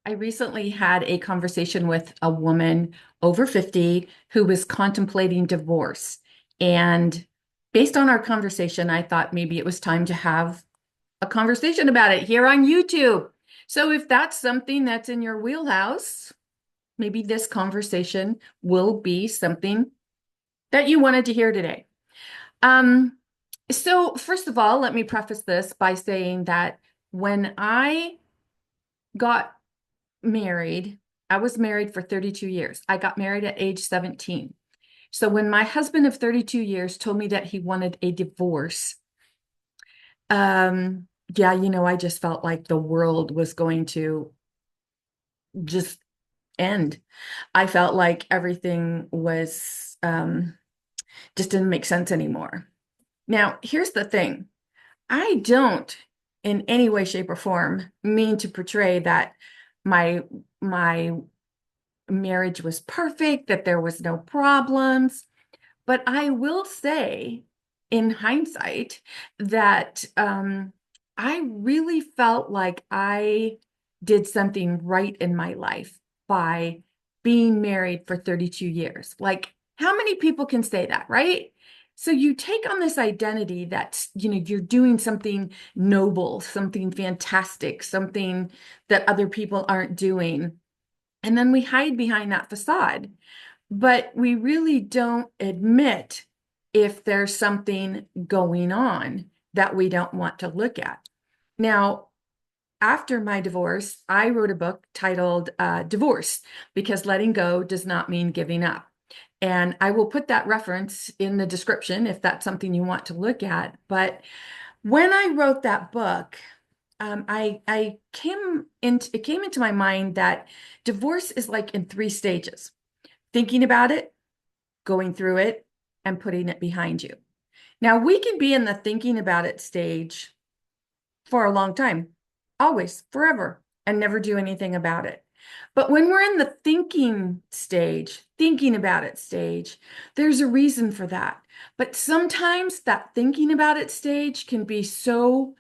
I recently had a conversation with a woman over 50 who was contemplating divorce. And based on our conversation, I thought maybe it was time to have a conversation about it here on YouTube. So if that's something that's in your wheelhouse, maybe this conversation will be something that you wanted to hear today. Um, so first of all, let me preface this by saying that when I got married. I was married for 32 years. I got married at age 17. So when my husband of 32 years told me that he wanted a divorce, yeah, I just felt like the world was going to just end. I felt like everything was just didn't make sense anymore. Now, here's the thing. I don't in any way, shape, or form mean to portray that my marriage was perfect, that there was no problems. But I will say, in hindsight, that I really felt like I did something right in my life by being married for 32 years. Like, how many people can say that, right? So you take on this identity that, you're doing something noble, something fantastic, something that other people aren't doing. And then we hide behind that facade, but we really don't admit if there's something going on that we don't want to look at. Now, after my divorce, I wrote a book titled Divorce because letting go does not mean giving up. And I will put that reference in the description if that's something you want to look at. But when I wrote that book, I it came into my mind that divorce is like in three stages: thinking about it, going through it, and putting it behind you. Now, we can be in the thinking about it stage for a long time, always, forever, and never do anything about it. But when we're in the thinking stage, thinking about it stage, there's a reason for that. But sometimes that thinking about it stage can be so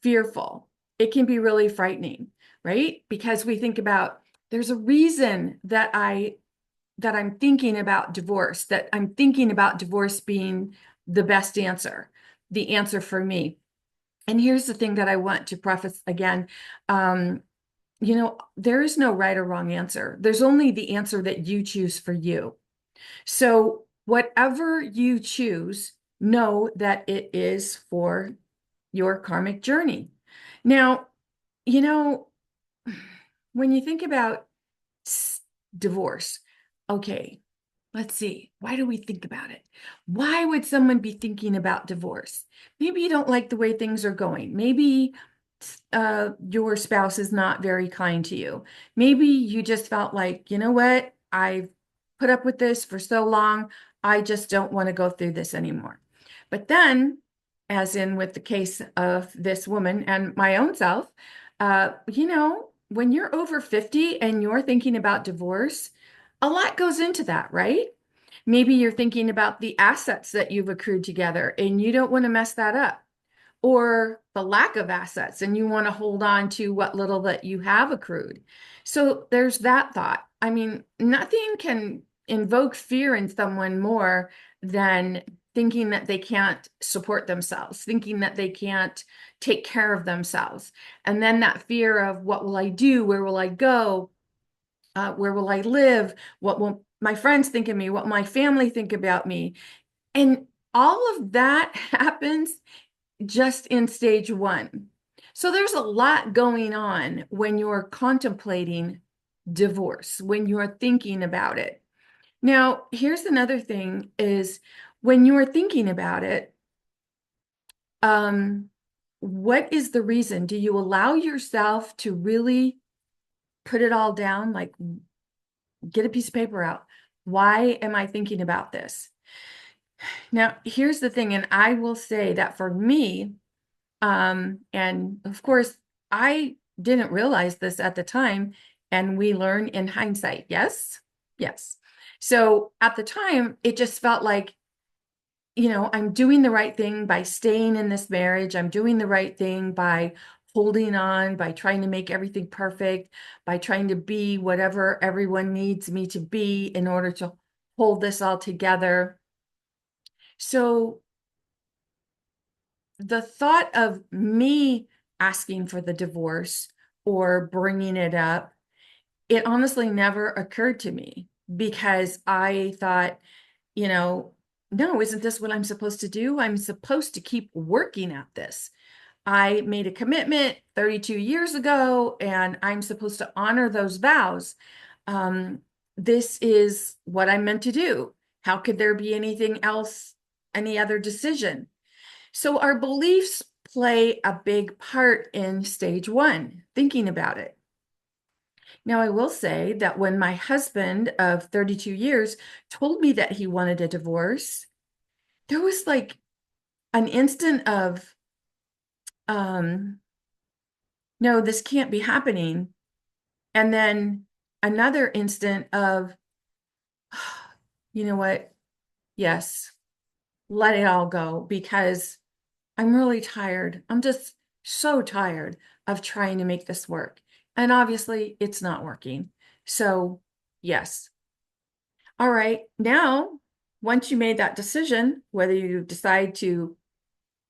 fearful. It can be really frightening, right? Because we think about there's a reason that I'm thinking about divorce, that I'm thinking about divorce being the best answer, the answer for me. And here's the thing that I want to preface again. There is no right or wrong answer. There's only the answer that you choose for you. So whatever you choose, know that it is for your karmic journey. Now, you know, when you think about divorce, okay, let's see. Why do we think about it? Why would someone be thinking about divorce? Maybe you don't like the way things are going. Maybe your spouse is not very kind to you. Maybe you just felt like, you know what? I've put up with this for so long. I just don't want to go through this anymore. But then, as in with the case of this woman and my own self, when you're over 50 and you're thinking about divorce, a lot goes into that, right? Maybe you're thinking about the assets that you've accrued together and you don't want to mess that up, or the lack of assets and you want to hold on to what little that you have accrued. So there's that thought. I mean, nothing can invoke fear in someone more than thinking that they can't support themselves, thinking that they can't take care of themselves. And then that fear of what will I do? Where will I go? Where will I live? What will my friends think of me? What my family think about me? And all of that happens just in stage one. So there's a lot going on when you're contemplating divorce, when you're thinking about it. Now, here's another thing is when you're thinking about it, um, what is the reason? Do you allow yourself to really put it all down? Like, get a piece of paper out. Why am I thinking about this? Now, here's the thing, and I will say that for me, and of course, I didn't realize this at the time, and we learn in hindsight. Yes, yes. So at the time, it just felt like, I'm doing the right thing by staying in this marriage. I'm doing the right thing by holding on, by trying to make everything perfect, by trying to be whatever everyone needs me to be in order to hold this all together. So the thought of me asking for the divorce or bringing it up, it honestly never occurred to me because I thought, you know, no, isn't this what I'm supposed to do? I'm supposed to keep working at this. I made a commitment 32 years ago, and I'm supposed to honor those vows. This is what I'm meant to do. How could there be anything else, any other decision? So our beliefs play a big part in stage one, thinking about it. Now, I will say that when my husband of 32 years told me that he wanted a divorce, there was like an instant of, um, no, this can't be happening. And then another instant of, you know what? Yes, let it all go because I'm really tired. I'm just so tired of trying to make this work. And obviously, it's not working. So, yes. All right. Now, once you made that decision, whether you decide to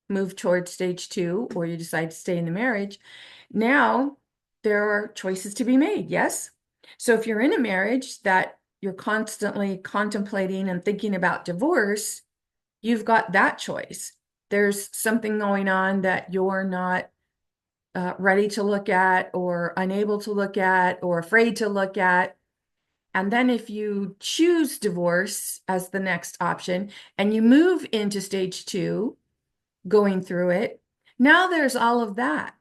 move towards stage two or you decide to stay in the marriage, now there are choices to be made. Yes. So if you're in a marriage that you're constantly contemplating and thinking about divorce, you've got that choice. There's something going on that you're not ready to look at or unable to look at or afraid to look at. And then if you choose divorce as the next option and you move into stage two, going through it, now there's all of that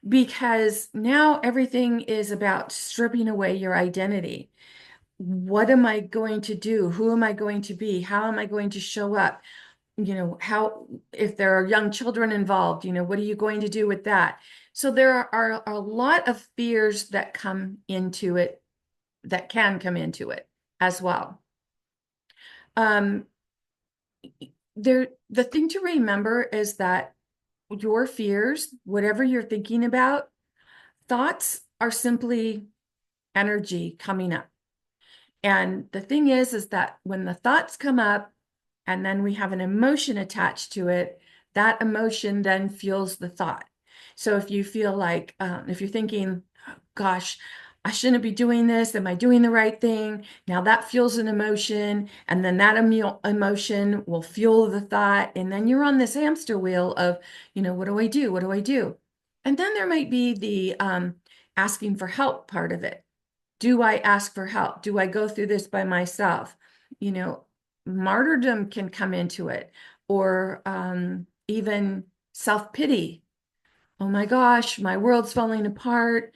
because now everything is about stripping away your identity. What am I going to do? Who am I going to be? How am I going to show up? How, if there are young children involved, what are you going to do with that? So there are a lot of fears that come into it, that can come into it as well. Um, the thing to remember is that your fears, whatever you're thinking about, thoughts are simply energy coming up. And the thing is that when the thoughts come up and then we have an emotion attached to it, that emotion then fuels the thought. So if you feel like, if you're thinking, gosh, I shouldn't be doing this. Am I doing the right thing? Now that fuels an emotion, and then that emotion will fuel the thought. And then you're on this hamster wheel of, what do I do? What do I do? And then there might be the asking for help part of it. Do I ask for help? Do I go through this by myself? Martyrdom can come into it, or even self-pity. Oh my gosh, my world's falling apart.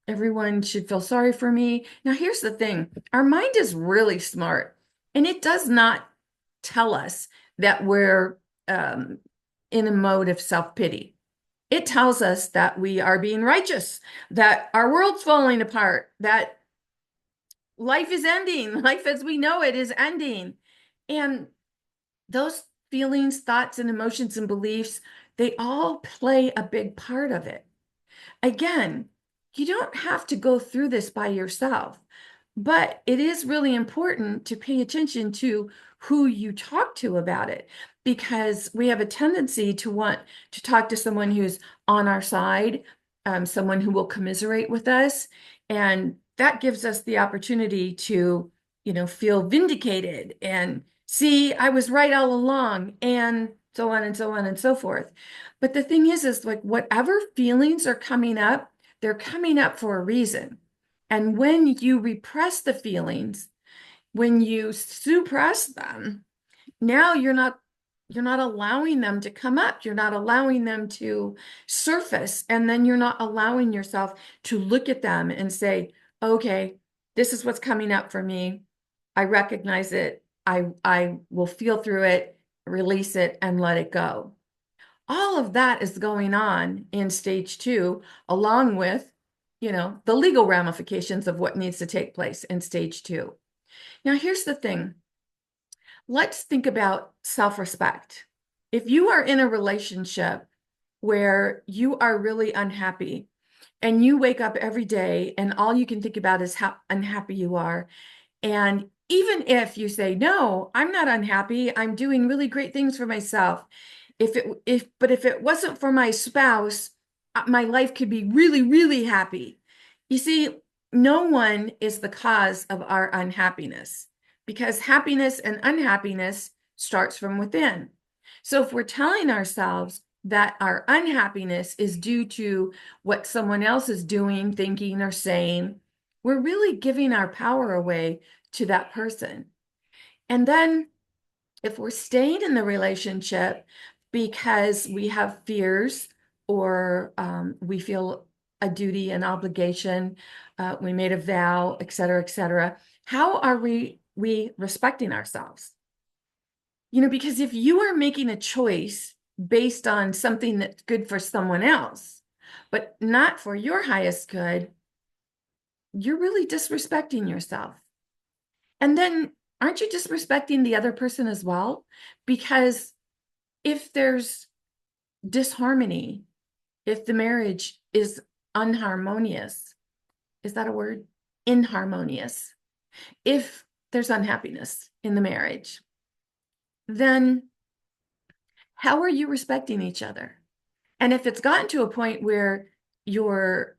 Everyone should feel sorry for me. Now, here's the thing. Our mind is really smart, and it does not tell us that we're in a mode of self-pity. It tells us that we are being righteous, that our world's falling apart, that life is ending. Life as we know it is ending. And those feelings, thoughts, and emotions and beliefs, they all play a big part of it. Again, you don't have to go through this by yourself, but it is really important to pay attention to who you talk to about it, because we have a tendency to want to talk to someone who's on our side, someone who will commiserate with us. And that gives us the opportunity to, feel vindicated and see, I was right all along, and so on and so on and so forth. But the thing is like whatever feelings are coming up, they're coming up for a reason. And when you repress the feelings, when you suppress them, now you're not allowing them to come up. You're not allowing them to surface. And then you're not allowing yourself to look at them and say, okay, this is what's coming up for me. I recognize it. I will feel through it, release it, and let it go. All of that is going on in stage two, along with, the legal ramifications of what needs to take place in stage two. Now, here's the thing. Let's think about self-respect. If you are in a relationship where you are really unhappy and you wake up every day and all you can think about is how unhappy you are. And even if you say, no, I'm not unhappy, I'm doing really great things for myself. But if it wasn't for my spouse, my life could be really, really happy. You see, no one is the cause of our unhappiness because happiness and unhappiness starts from within. So if we're telling ourselves that our unhappiness is due to what someone else is doing, thinking, or saying, we're really giving our power away to that person. And then if we're staying in the relationship because we have fears or we feel a duty, an obligation, we made a vow, et cetera, how are we respecting ourselves? You know, because if you are making a choice based on something that's good for someone else, but not for your highest good, you're really disrespecting yourself. And then aren't you disrespecting the other person as well? Because if there's disharmony, if the marriage is unharmonious, is that a word? Inharmonious. If there's unhappiness in the marriage, then how are you respecting each other? And if it's gotten to a point where you're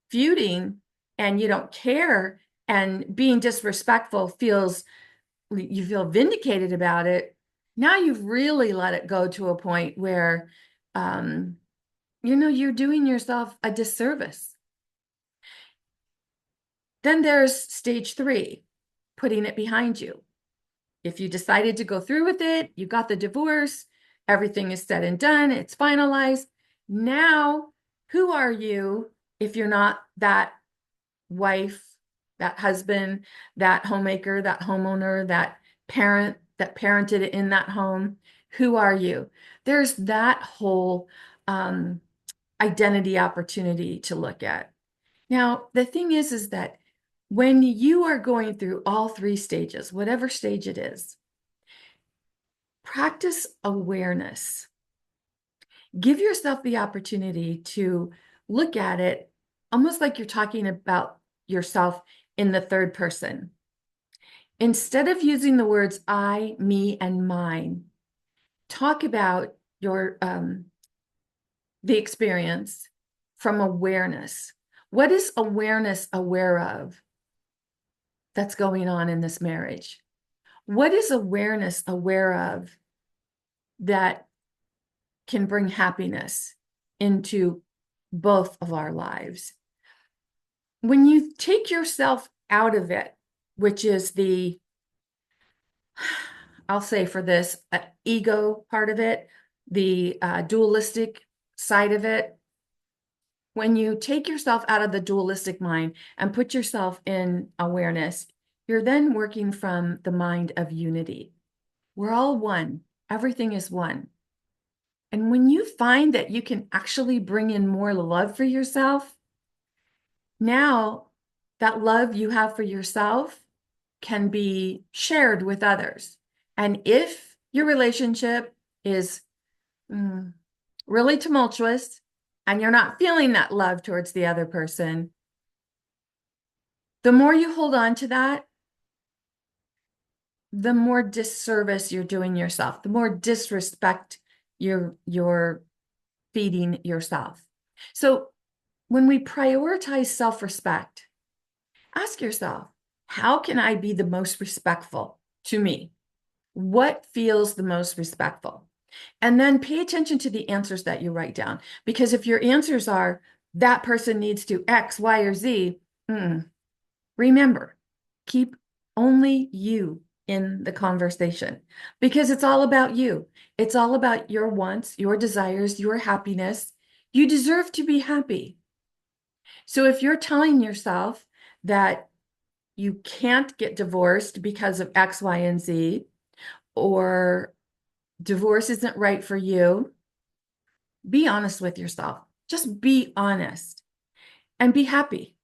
feuding and you don't care and being disrespectful feels you feel vindicated about it, now you've really let it go to a point where you're doing yourself a disservice. Then there's stage 3, putting it behind you. If you decided to go through with it, you got the divorce, everything is said and done, it's finalized. Now, who are you if you're not that wife, that husband, that homemaker, that homeowner, that parent that parented in that home? Who are you? There's that whole identity opportunity to look at. Now, the thing is that when you are going through all 3 stages, whatever stage it is, practice awareness. Give yourself the opportunity to look at it almost like you're talking about yourself in the third person. Instead of using the words I, me, and mine, talk about the experience from awareness. What is awareness aware of that's going on in this marriage? What is awareness aware of that can bring happiness into both of our lives? When you take yourself out of it, which is I'll say for this, ego part of it, the dualistic side of it, when you take yourself out of the dualistic mind and put yourself in awareness, you're then working from the mind of unity. We're all one. Everything is one. And when you find that you can actually bring in more love for yourself, now that love you have for yourself can be shared with others. And if your relationship is really tumultuous and you're not feeling that love towards the other person, the more you hold on to that, the more disservice you're doing yourself, the more disrespect you're feeding yourself. So when we prioritize self-respect, ask yourself, how can I be the most respectful to me? What feels the most respectful? And then pay attention to the answers that you write down. Because if your answers are, that person needs to X, Y, or Z, remember, keep only you in the conversation because it's all about you. It's all about your wants, your desires, your happiness. You deserve to be happy. So if you're telling yourself that you can't get divorced because of X, Y, and Z, or divorce isn't right for you, be honest with yourself. Just be honest and be happy.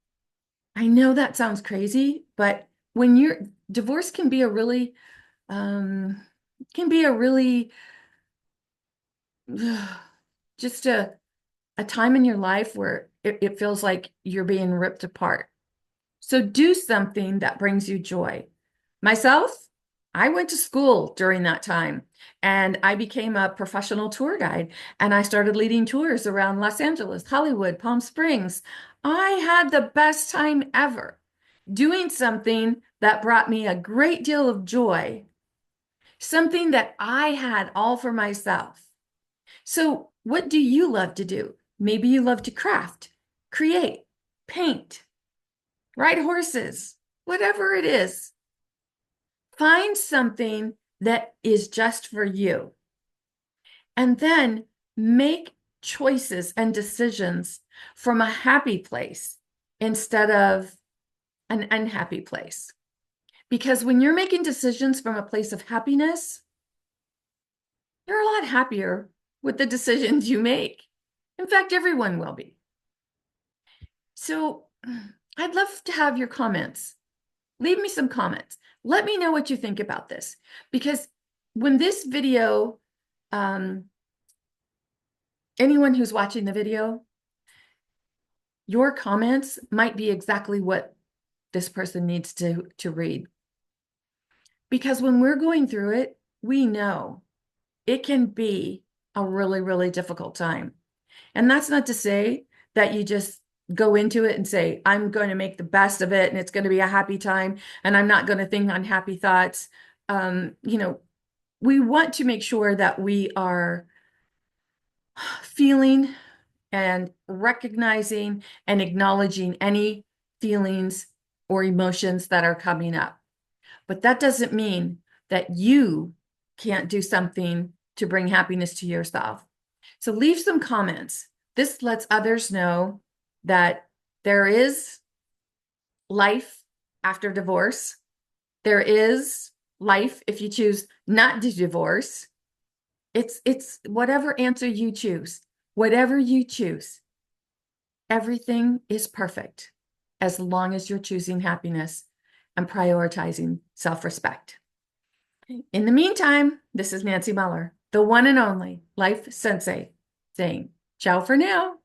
I know that sounds crazy, but when you're divorce can be a really um, just a time in your life where it feels like you're being ripped apart. So do something that brings you joy. Myself, I went to school during that time and I became a professional tour guide and I started leading tours around Los Angeles, Hollywood, Palm Springs. I had the best time ever doing something that brought me a great deal of joy, something that I had all for myself. So, what do you love to do? Maybe you love to craft, create, paint, ride horses, whatever it is. Find something that is just for you. And then make choices and decisions from a happy place instead of an unhappy place. Because when you're making decisions from a place of happiness, you're a lot happier with the decisions you make. In fact, everyone will be. So I'd love to have your comments. Leave me some comments. Let me know what you think about this. Because when this video, anyone who's watching the video, your comments might be exactly what this person needs to read. Because when we're going through it, we know it can be a really, really difficult time. And that's not to say that you just go into it and say, I'm going to make the best of it and it's going to be a happy time and I'm not going to think unhappy thoughts. You know, we want to make sure that we are feeling and recognizing and acknowledging any feelings or emotions that are coming up. But that doesn't mean that you can't do something to bring happiness to yourself. So leave some comments. This lets others know that there is life after divorce. There is life if you choose not to divorce. It's whatever answer you choose. Whatever you choose, everything is perfect as long as you're choosing happiness and prioritizing self-respect. In the meantime, this is Nancy Muller, the one and only Life Sensei, saying ciao for now.